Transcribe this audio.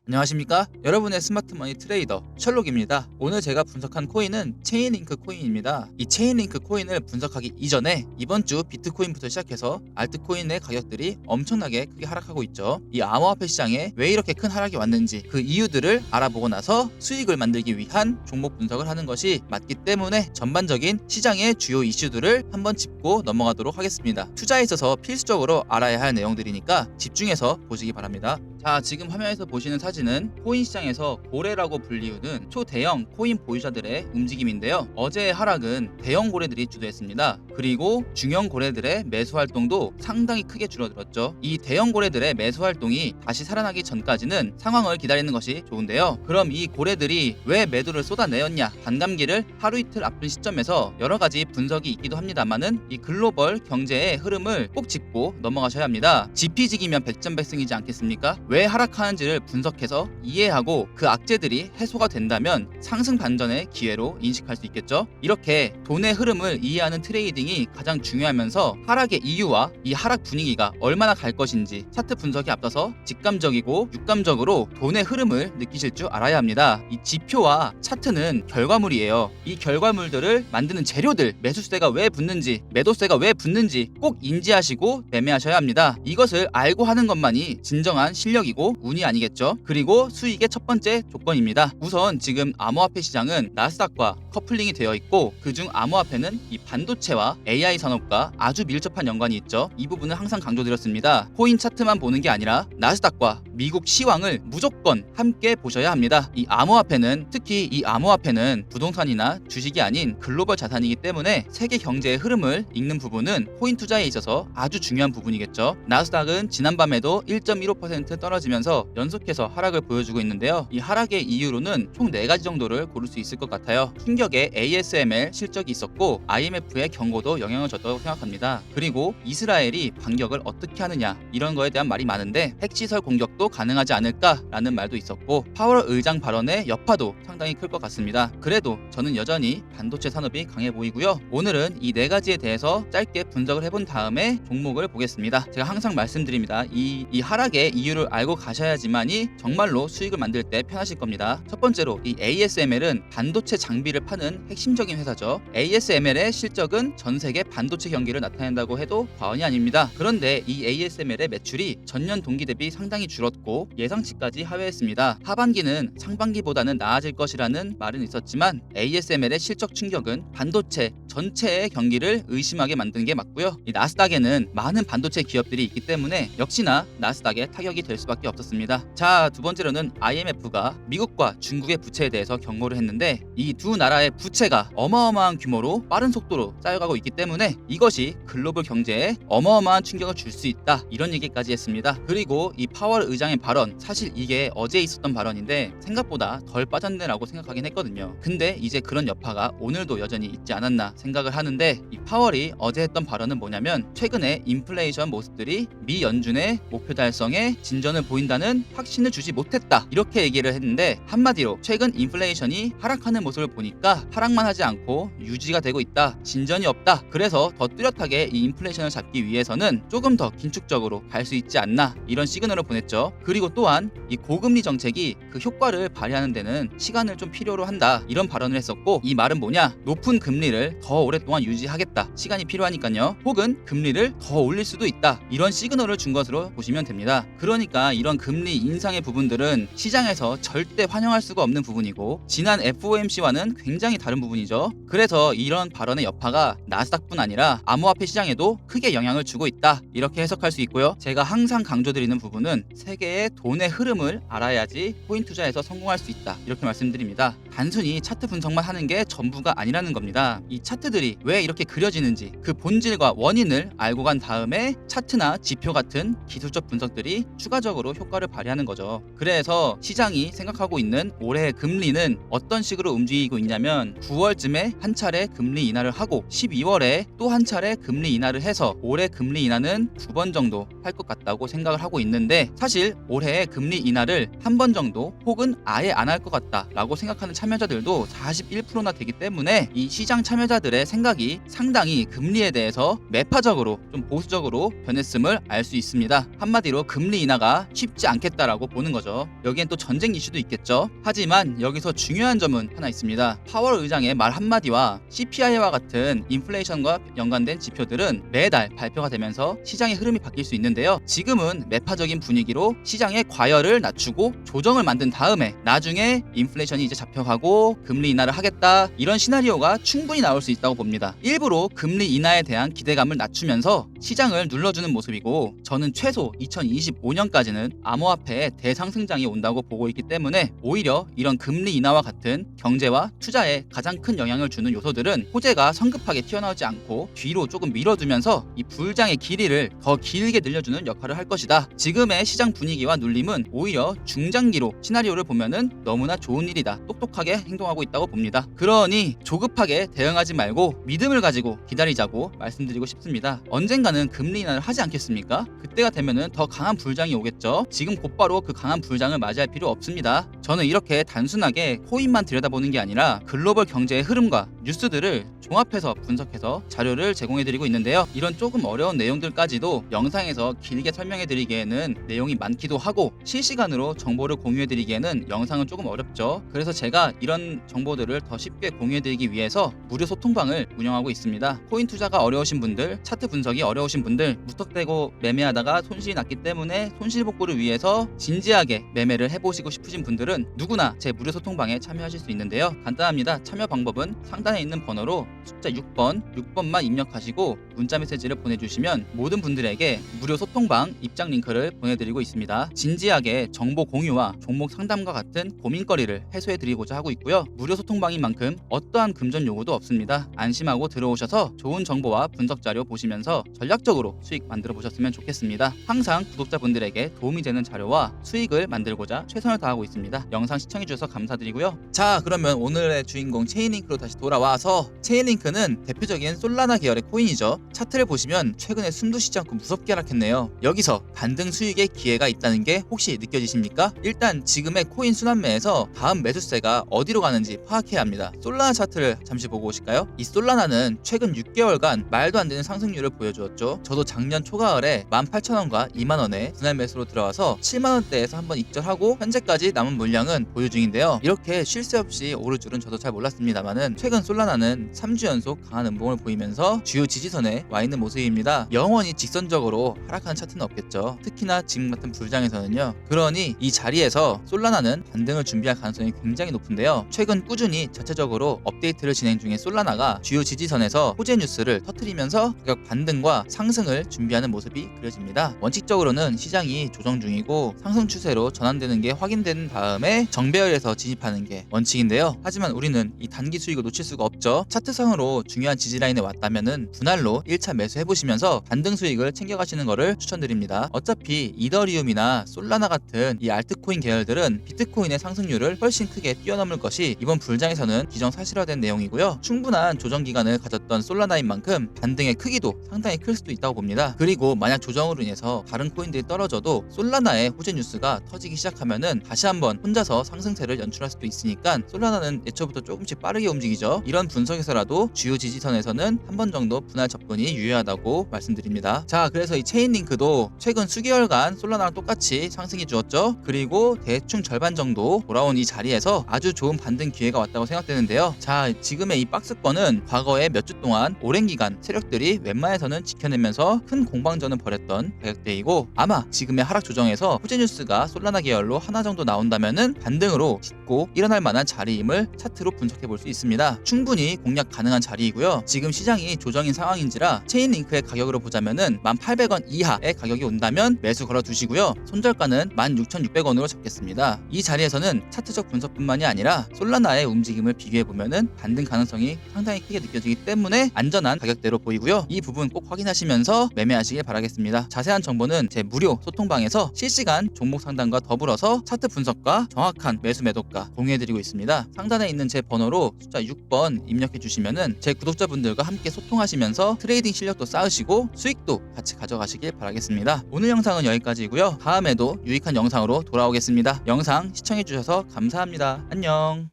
안녕하십니까? 여러분의 스마트머니 트레이더 셜록입니다. 오늘 제가 분석한 코인은 체인링크 코인입니다. 이 체인링크 코인을 분석하기 이전에 이번 주 비트코인부터 시작해서 알트코인의 가격들이 엄청나게 크게 하락하고 있죠. 이 암호화폐 시장에 왜 이렇게 큰 하락이 왔는지 그 이유들을 알아보고 나서 수익을 만들기 위한 종목 분석을 하는 것이 맞기 때문에 전반적인 시장의 주요 이슈들을 한번 짚고 넘어가도록 하겠습니다. 투자에 있어서 필수적으로 알아야 할 내용들이니까 집중해서 보시기 바랍니다. 자, 지금 화면에서 보시는 사진은 코인 시장에서 고래라고 불리우는 초대형 코인 보유자들의 움직임인데요. 어제의 하락은 대형 고래들이 주도했습니다. 그리고 중형 고래들의 매수 활동도 상당히 크게 줄어들었죠. 이 대형 고래들의 매수 활동이 다시 살아나기 전까지는 상황을 기다리는 것이 좋은데요. 그럼 이 고래들이 왜 매도를 쏟아내었냐? 반감기를 하루 이틀 앞둔 시점에서 여러 가지 분석이 있기도 합니다만은 이 글로벌 경제의 흐름을 꼭 짚고 넘어가셔야 합니다. 지피지기면 백전백승이지 않겠습니까? 왜 하락하는지를 분석해서 이해하고 그 악재들이 해소가 된다면 상승 반전의 기회로 인식할 수 있겠죠. 이렇게 돈의 흐름을 이해하는 트레이딩이 가장 중요하면서 하락의 이유와 이 하락 분위기가 얼마나 갈 것인지 차트 분석에 앞서서 직감적이고 육감적으로 돈의 흐름을 느끼실 줄 알아야 합니다. 이 지표와 차트는 결과물이에요. 이 결과물들을 만드는 재료들, 매수세가 왜 붙는지 매도세가 왜 붙는지 꼭 인지하시고 매매하셔야 합니다. 이것을 알고 하는 것만이 진정한 실력이고 운이 아니겠죠. 그리고 수익의 첫 번째 조건입니다. 우선 지금 암호화폐 시장은 나스닥과 커플링이 되어 있고 그중 암호화폐는 이 반도체와 AI 산업과 아주 밀접한 연관이 있죠. 이 부분은 항상 강조드렸습니다. 코인 차트만 보는 게 아니라 나스닥과 미국 시황을 무조건 함께 보셔야 합니다. 이 암호화폐는 특히 이 암호화폐는 부동산이나 주식이 아닌 글로벌 자산이기 때문에 세계 경제의 흐름을 읽는 부분은 코인 투자에 있어서 아주 중요한 부분이겠죠. 나스닥은 지난밤에도 1.15% 떨어지면서 연속해서 하락을 보여주고 있는데요. 이 하락의 이유로는 총 4가지 정도를 고를 수 있을 것 같아요. 충격에 ASML 실적이 있었고 IMF의 경고도 영향을 줬다고 생각합니다. 그리고 이스라엘이 반격을 어떻게 하느냐 이런 거에 대한 말이 많은데 핵시설 공격도 가능하지 않을까라는 말도 있었고 파월 의장 발언의 여파도 상당히 클 것 같습니다. 그래도 저는 여전히 반도체 산업이 강해 보이고요. 오늘은 이 4가지에 대해서 짧게 분석을 해본 다음에 종목을 보겠습니다. 제가 항상 말씀드립니다. 이 하락의 이유를 알고 가셔야지만이 정말로 수익을 만들 때 편하실 겁니다. 첫 번째로 이 ASML은 반도체 장비를 파는 핵심적인 회사죠. ASML의 실적은 전 세계 반도체 경기를 나타낸다고 해도 과언이 아닙니다. 그런데 이 ASML의 매출이 전년 동기 대비 상당히 줄었고 예상치까지 하회했습니다. 하반기는 상반기보다는 나아질 것이라는 말은 있었지만 ASML의 실적 충격은 반도체 전체의 경기를 의심하게 만든 게 맞고요. 이 나스닥에는 많은 반도체 기업들이 있기 때문에 역시나 나스닥에 타격이 될 수밖에 없었습니다. 자, 두 번째로는 IMF가 미국과 중국의 부채에 대해서 경고를 했는데 이 두 나라의 부채가 어마어마한 규모로 빠른 속도로 쌓여가고 있기 때문에 이것이 글로벌 경제에 어마어마한 충격을 줄 수 있다 이런 얘기까지 했습니다. 그리고 이 파월 의장의 발언 사실 이게 어제 있었던 발언인데 생각보다 덜 빠졌네라고 생각하긴 했거든요. 근데 이제 그런 여파가 오늘도 여전히 있지 않았나 생각을 하는데 이 파월이 어제 했던 발언은 뭐냐면 최근에 인플레이션 모습들이 미 연준의 목표 달성에 진전을 보인다는 확신을 주지 못했다 이렇게 얘기를 했는데 한마디로 최근 인플레이션이 하락하는 모습을 보니까 하락만 하지 않고 유지가 되고 있다 진전이 없다 그래서 더 뚜렷하게 이 인플레이션을 잡기 위해서는 조금 더 긴축적으로 갈 수 있지 않나 이런 시그널을 보냈죠. 그리고 또한 이 고금리 정책이 그 효과를 발휘하는 데는 시간을 좀 필요로 한다 이런 발언을 했었고 이 말은 뭐냐 높은 금리를 더 오랫동안 유지하겠다 시간이 필요하니까요 혹은 금리를 더 올릴 수도 있다 이런 시그널을 준 것으로 보시면 됩니다. 그러니까 이런 금리 인상의 부분들은 시장에서 절대 환영할 수가 없는 부분이고 지난 FOMC와는 굉장히 다른 부분이죠. 그래서 이런 발언의 여파가 나스닥뿐 아니라 암호화폐 시장에도 크게 영향을 주고 있다 이렇게 해석할 수 있고요. 제가 항상 강조드리는 부분은 세계의 돈의 흐름을 알아야지 코인 투자에서 성공할 수 있다 이렇게 말씀드립니다. 단순히 차트 분석만 하는 게 전부가 아니라는 겁니다. 이 차트들이 왜 이렇게 그려지는지 그 본질과 원인을 알고 간 다음에 차트나 지표 같은 기술적 분석들이 추가적으로 효과를 발휘하는 거죠. 그래서 시장이 생각하고 있는 올해의 금리는 어떤 식으로 움직이고 있냐면 9월쯤에 한 차례 금리 인하를 하고 12월에 또 한 차례 금리 인하를 해서 올해 금리 인하는 2번 정도 할 것 같다고 생각을 하고 있는데 사실 올해의 금리 인하를 한 번 정도 혹은 아예 안 할 것 같다라고 생각하는 참여자들도 41%나 되기 때문에 이 시장 참여자들의 생각이 상당히 금리에 대해서 매파적으로 좀 보수적으로 변했음을 알 수 있습니다. 한마디로 금리 인하가 하기가 쉽지 않겠다라고 보는 거죠. 여기엔 또 전쟁 이슈도 있겠죠. 하지만 여기서 중요한 점은 하나 있습니다. 파월 의장의 말 한마디와 CPI와 같은 인플레이션과 연관된 지표들은 매달 발표가 되면서 시장의 흐름이 바뀔 수 있는데요. 지금은 매파적인 분위기로 시장의 과열을 낮추고 조정을 만든 다음에 나중에 인플레이션이 이제 잡혀가고 금리 인하를 하겠다, 이런 시나리오가 충분히 나올 수 있다고 봅니다. 일부러 금리 인하에 대한 기대감을 낮추면서 시장을 눌러주는 모습이고, 저는 최소 2025년까지는 암호화폐의 대상승장이 온다고 보고 있기 때문에 오히려 이런 금리 인하와 같은 경제와 투자에 가장 큰 영향을 주는 요소들은 호재가 성급하게 튀어나오지 않고 뒤로 조금 밀어두면서 이 불장의 길이를 더 길게 늘려주는 역할을 할 것이다. 지금의 시장 분위기와 눌림은 오히려 중장기로 시나리오를 보면은 너무나 좋은 일이다, 똑똑하게 행동하고 있다고 봅니다. 그러니 조급하게 대응하지 말고 믿음을 가지고 기다리자고 말씀드리고 싶습니다. 언젠가는 금리 인하를 하지 않겠습니까? 그때가 되면은 더 강한 불장이 오겠죠. 지금 곧바로 그 강한 불장을 맞이할 필요 없습니다. 저는 이렇게 단순하게 코인만 들여다보는 게 아니라 글로벌 경제의 흐름과 뉴스들을 종합해서 분석해서 자료를 제공해드리고 있는데요. 이런 조금 어려운 내용들까지도 영상에서 길게 설명해드리기에는 내용이 많기도 하고 실시간으로 정보를 공유해드리기에는 영상은 조금 어렵죠. 그래서 제가 이런 정보들을 더 쉽게 공유해드리기 위해서 무료 소통방을 운영하고 있습니다. 코인 투자가 어려우신 분들, 차트 분석이 어려우신 분들, 무턱대고 매매하다가 손실이 났기 때문에 손실 복구를 위해서 진지하게 매매를 해보시고 싶으신 분들은 누구나 제 무료 소통방에 참여하실 수 있는데요. 간단합니다. 참여 방법은 상단에 있는 번호로 숫자 6번만 입력하시고 문자 메시지를 보내주시면 모든 분들에게 무료 소통방 입장 링크를 보내드리고 있습니다. 진지하게 정보 공유와 종목 상담과 같은 고민거리를 해소해드리고자 하고 있고요. 무료 소통방인 만큼 어떠한 금전 요구도 없습니다. 안심하고 들어오셔서 좋은 정보와 분석 자료 보시면서 전략적으로 수익 만들어 보셨으면 좋겠습니다. 항상 구독자분들에게 도움이 되는 자료와 수익을 만들고자 최선을 다하고 있습니다. 영상 시청해주셔서 감사드리고요. 자, 그러면 오늘의 주인공 체인링크로 다시 돌아와서, 체인링크는 대표적인 솔라나 계열의 코인이죠. 차트를 보시면 최근에 숨도 쉬지 않고 무섭게 하락했네요. 여기서 반등 수익의 기회가 있다는 게 혹시 느껴지십니까? 일단 지금의 코인 순환매에서 다음 매수세가 어디로 가는지 파악해야 합니다. 솔라나 차트를 잠시 보고 오실까요? 이 솔라나는 최근 6개월간 말도 안 되는 상승률을 보여주었죠. 저도 작년 초가을에 18,000원과 2만원에 분할 매수로 들어와서 7만원대에서 한번 익절하고 현재까지 남은 물량은 보유 중인데요. 이렇게 쉴 새 없이 오를 줄은 저도 잘 몰랐습니다만은 최근 솔라나는 3주 연속 강한 음봉을 보이면서 주요 지지선에 와 있는 모습입니다. 영원히 직선적으로 하락하는 차트는 없겠죠. 특히나 지금 같은 불장에서는요. 그러니 이 자리에서 솔라나는 반등을 준비할 가능성이 굉장히 높은데요. 최근 꾸준히 자체적으로 업데이트를 진행 중인 솔라나가 주요 지지선에서 호재 뉴스를 터뜨리면서 가격 반등과 상승을 준비하는 모습이 그려집니다. 원칙적으로는 시장이 조정 중이고 상승 추세로 전환되는 게 확인된 다음에 정배열에서 진입하는 게 원칙인데요. 하지만 우리는 이 단기 수익을 놓칠 수가 없죠. 차트상으로 중요한 지지라인에 왔다면은 분할로 1차 매수해보시면서 반등 수익을 챙겨가시는 것을 추천드립니다. 어차피 이더리움이나 솔라나 같은 이 알트코인 계열들은 비트코인의 상승률을 훨씬 크게 뛰어넘을 것이 이번 불장에서는 기정사실화된 내용이고요. 충분한 조정 기간을 가졌던 솔라나인 만큼 반등의 크기도 상당히 클 수도 있다고 봅니다. 그리고 만약 조정으로 인해서 다른 코인들이 떨어져도 솔라나의 호재 뉴스가 터지기 시작하면은 다시 한번 혼자서 상승세를 연출할 수도 있으니까 솔라나는 애초부터 조금씩 빠르게 움직이죠. 이런 분석에서라도 주요 지지선에서는 한 번 정도 분할 접근이 유효하다고 말씀드립니다. 자, 그래서 이 체인링크도 최근 수개월간 솔라나랑 똑같이 상승해 주었죠. 그리고 대충 절반 정도 돌아온 이 자리에서 아주 좋은 반등 기회가 왔다고 생각되는데요. 자, 지금의 이 박스권은 과거에 몇 주 동안 오랜 기간 세력들이 웬만해서는 지켜내면서 큰 공방전을 벌였던 가격대이고, 아마 지금의 하락 조정에서 호재 뉴스가 솔라나 계열로 하나 정도 나온다면은 반등으로 딛고 일어날 만한 자리임을 차트로 분석해 볼 수 있습니다. 충분히 공략 가능한 자리이고요. 지금 시장이 조정인 상황인지라 체인링크의 가격으로 보자면은 1,800원 이하의 가격이 온다면 매수 걸어 두시고요. 손절가는 16,600원으로 잡겠습니다. 이 자리에서는 차트적 분석뿐만이 아니라 솔라나의 움직임을 비교해 보면은 반등 가능성이 상당히 크게 느껴지기 때문에 안전한 가격대로 보이고요. 이 부분 꼭 확인하시면서 매매하시길 바라겠습니다. 자세한 정보는 제 무료 소통방에서 실시간 종목 상담과 더불어서 차트 분석과 정확한 매수 매도가 공유해드리고 있습니다. 상단에 있는 제 번호로 숫자 6번 입력해 주시면은 제 구독자분들과 함께 소통하시면서 트레이딩 실력도 쌓으시고 수익도 같이 가져가시길 바라겠습니다. 오늘 영상은 여기까지고요. 다음에도 유익한 영상으로 돌아오겠습니다. 영상 시청해 주셔서 감사합니다. 안녕.